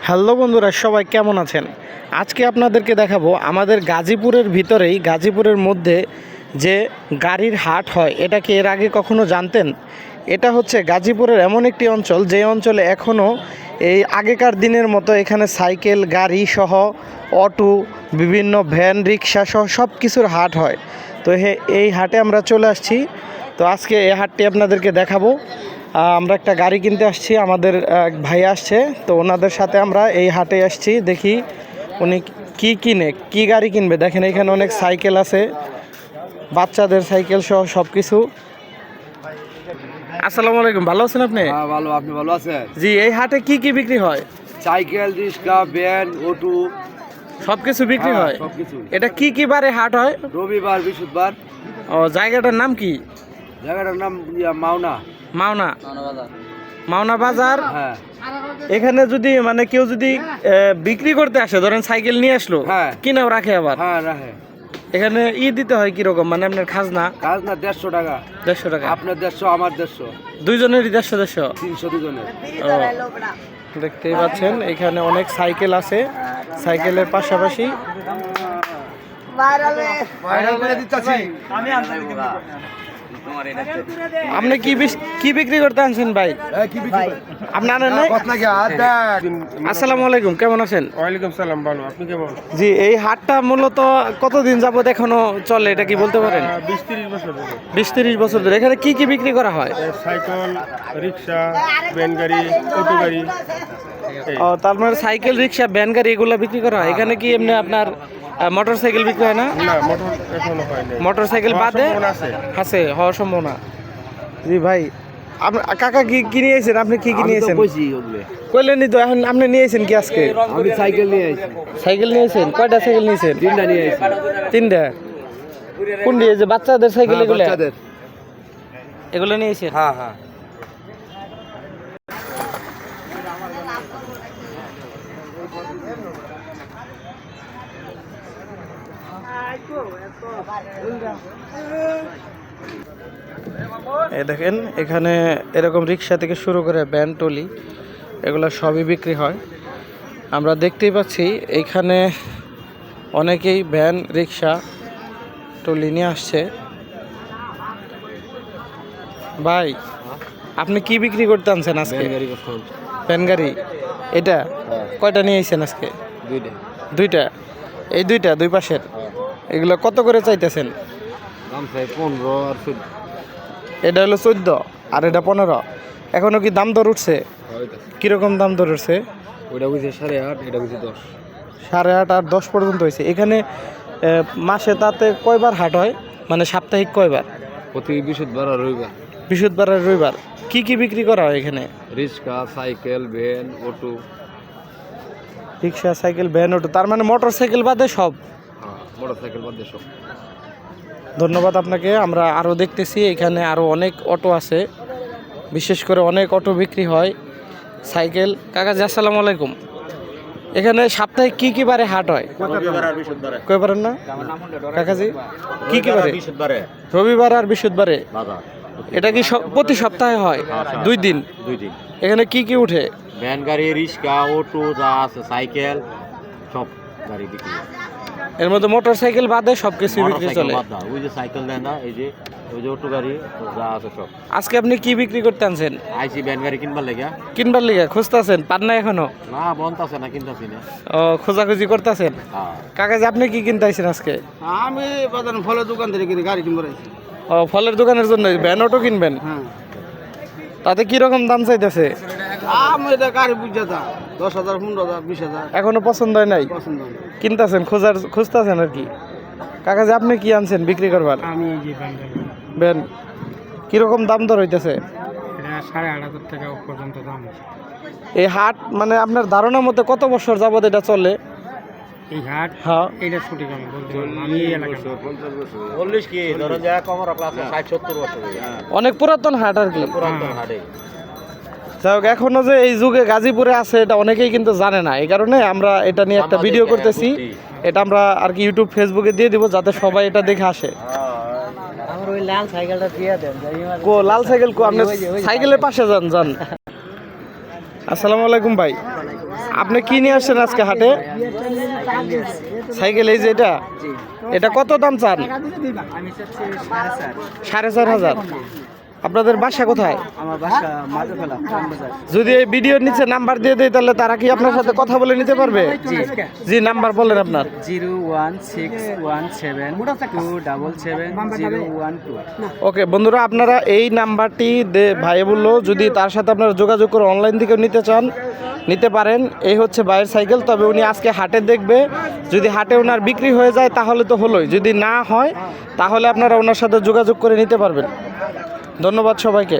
Hello বন্ধুরা, সবাই কেমন আছেন? আজকে আপনাদেরকে দেখাবো আমাদের গাজীপুরের ভিতরেই, গাজীপুরের মধ্যে যে গাড়ির হাট হয়, এটা কি এর আগে কখনো জানতেন? এটা হচ্ছে গাজীপুরের এমন একটি অঞ্চল, যে অঞ্চলে এখনও এই আগেকার দিনের মতো এখানে সাইকেল, গাড়ি সহ অটো, বিভিন্ন ভ্যান, রিক্সা সহ সব কিছুর হাট হয়। তো এই হাটে আমরা চলে আসছি। তো আজকে এই হাটটি আপনাদেরকে দেখাবো। আমরা একটা গাড়ি কিনতে আসছি, আমাদের ভাই আসছে, তো ওনাদের সাথে আমরা এই হাটে আসছি। দেখি উনি কি কিনে, কি গাড়ি কিনবে। দেখেন এখানে অনেক সাইকেল আছে, বাচ্চাদের সাইকেল সহ সব কিছু। আসসালামু আলাইকুম, ভালো আছেন আপনি? হ্যাঁ ভালো, আপনি ভালো আছেন? জি, এই হাটে কি কি বিক্রি হয়? সাইকেল, রিক্সা, ভ্যান, অটো সব কিছু বিক্রি হয়। সবকিছু। এটা কি কি বারে হাট হয়? রবিবার, বৃহস্পতিবার। ও, জায়গাটার নাম কি? জায়গাটার নাম মাওনা। মাওনা, মাওনা বাজার। হ্যাঁ এখানে যদি মানে কেউ যদি বিক্রি করতে আসে, ধরেন সাইকেল নিয়ে আসলো, হ্যাঁ। কিনাও রাখে আবার। হ্যাঁ রাখে। এখানে দিতে হয় কিরকম, মানে আপনার খাজনা? কাজ না 150 টাকা। 150 টাকা। আপনার 150, আমার 150, দুইজনেরই 150 300 দুজনের। দেখতেই পাচ্ছেন এখানে অনেক সাইকেল আছে। সাইকেলের পাশাপাশি আপনি কি বিক্রি করতে আনছেন ভাই? আপনি আনেন নাই? আসসালামু আলাইকুম, কেমন আছেন? ওয়ালাইকুম সালাম, ভালো। আপনি কেমন? জি, এই হাটটা মূলত কতদিন যাবত এখনো চলে, এটা কি বলতে পারেন? 20-30 বছর ধরে। 20-30 বছর ধরে। এখানে কি কি বিক্রি করা হয়? সাইকেল, রিক্সা, ভ্যান গাড়ি, অটো গাড়ি। ও, তার মানে সাইকেল, রিক্সা, ভ্যান গাড়ি এগুলো বিক্রি করা হয়। এখানে কি এমনি আপনার মোটর সাইকেল বিক্রি হয় না? না, মোটর এখনো হয়নি। মোটর সাইকেল বাদে আছে, হওয়ার সম্ভাবনা। জি ভাই, কাকা কি নিয়েছেন? আপনি কি নিয়েছেন? কইলেনি তো, এখন আপনি নিয়েছেন কি আজকে? আমি সাইকেল নিয়ে আইছি। সাইকেল নিয়েছেন? কয়টা সাইকেল নিয়েছেন? 3টা নিয়ে আইছি। 3টা? কোন দিয়ে, যে বাচ্চাদের সাইকেল এগুলো? বাচ্চাদের। এগুলো নিয়েছেন? হ্যাঁ হ্যাঁ। এই দেখেন এখানে এরকম রিক্সা থেকে শুরু করে ভ্যান, টলি, এগুলো সবই বিক্রি হয়। আমরা দেখতেই পাচ্ছি এইখানে অনেকেই ভ্যান, রিক্সা, টলি নিয়ে আসছে। ভাই, আপনি কি বিক্রি করতে আনছেন আজকে? ভ্যান গাড়ি। এটা কয়টা নিয়ে আসছেন আজকে? 2টা। এই 2টা, দুই পাশের। এগুলো কত করে চাইতেছেন? দাম চাই 15 আর 14। এটা হলো 14 আর এটা 15। এখনো কি দাম দর উঠছে? কিরকম দাম দর উঠছে? ওইটা বুঝে 8.5, এটা বুঝে 10। 8.5 আর 10 পর্যন্ত হয়েছে। এখানে মাসে তাতে কয়বার হাট হয়, মানে সাপ্তাহিক কয়বার? প্রতি বৃহস্পতিবার আর রবিবার। বৃহস্পতিবার আর রবিবার। কি কি বিক্রি করা হয় এখানে? রিক্সা, সাইকেল, ভ্যান, অটো। রিক্সা, সাইকেল, ভ্যান, অটো, তার মানে মোটর সাইকেল বাদে সব? হ্যাঁ, মোটরসাইকেল বাদ দিয়ে সব। ধন্যবাদ আপনাকে। আমরা আরও দেখতেছি এখানে আরও অনেক অটো আছে, বিশেষ করে অনেক অটো বিক্রি হয়, সাইকেল। কাকাজি আসসালামু আলাইকুম, এখানে সাপ্তাহিক কি কি বারে হাট হয়? কয় বারের না কাকাজি? কি কি বারে? রবিবার আর বৃহস্পতিবারে। এটা কি প্রতি সপ্তাহে হয়? 2 দিন। 2 দিন। এখানে কি কি উঠে? ভ্যান গাড়ি, রিক্সা, অটো যা আছে, সাইকেল, সব গাড়ি বিক্রি। এর মধ্যে মোটর সাইকেল বাদে সব কিছু বিক্রি চলে? ওই যে সাইকেল দেয় না, এই যে ওই যে অটো গাড়ি যা আছে সব। আজকে আপনি কি বিক্রি করতে আনছেন? আইসি ভ্যান গাড়ি কিনবার লেগে। কিনবার লিগা খুঁজতেছেন? পান না এখনো? না, বন্ধ আছে না, কিনতেছি না। ও, খোঁজাখুঁজি করতেছেন। কাকাজি আপনি কি কিনতে আইছেন আজকে? আমি বাজার ফলের দোকান থেকে কিনে গাড়ি কিনবার আইছি। ও, ফলের দোকানের জন্য ভ্যান, অটো কিনবেন? হ্যাঁ। তাতে কিরকম দাম চাইতেছে? আমি এটা গাড়ি বুঝে দা 10,000, 15,000, 20,000। এখনো পছন্দ হয় নাই? পছন্দ না। কিনতেছেন, খুঁজতেছেন আর কি। কাকাজি আপনি কি আনছেন বিক্রি করবার? আমি এই যে ভ্যান গাড়ি। ভ্যান কিরকম দাম দর হইতেছে? এটা 8,500 টাকা পর্যন্ত দাম আছে। এই হাট মানে আপনার ধারণা মতে কত বছর যাবত এটা চলে? এই হাট, হ্যাঁ, এটা সঠিক আমি বলতে পারবো না। আমি এই এলাকায় 40 কি ধরুন যা কমর প্লাস 60-70 বছর হয়ে গেছে। অনেক পুরাতন হাট আর কি। পুরাতন হাটে। যাই হোক, এখনো যে এই যুগে গাজীপুরে আছে এটা অনেকেই কিন্তু জানে না। এই কারণে আমরা এটা নিয়ে একটা ভিডিও করতেছি। এটা আমরা আর কি ইউটিউব, ফেসবুকে দিয়ে দিব, যাতে সবাই এটা দেখে আসে। আমার ওই লাল সাইকেলটা দিয়ে দেন। কো লাল সাইকেল কো? আপনি সাইকেলের পাশে যান। আসসালামু আলাইকুম ভাই, আপনি কি নিয়ে আসছেন আজকে হাটে? সাইকেল, এই যে এটা, এটা কত দাম চান? আমি চাচ্ছি 4.5। 4,500। আপনাদের বাসা কোথায়? আমার বাসা মাঝেফেলা বাজার। যদি এই ভিডিওর নিচে নাম্বার দিয়ে দেয় তাহলে তারা কি আপনার সাথে কথা বলে নিতে পারবে? জি, নাম্বার বলেন আপনার। 01617277012। ওকে বন্ধুরা, আপনারা এই নাম্বারটি ভাই বললো, যদি তার সাথে আপনারা যোগাযোগ করে অনলাইন থেকেও নিতে চান নিতে পারেন। এই হচ্ছে ভাইয়ের সাইকেল। তবে উনি আজকে হাটে দেখবে, যদি হাটে ওনার বিক্রি হয়ে যায় তাহলে তো হলোই, যদি না হয় তাহলে আপনারা ওনার সাথে যোগাযোগ করে নিতে পারবেন। ধন্যবাদ সবাইকে।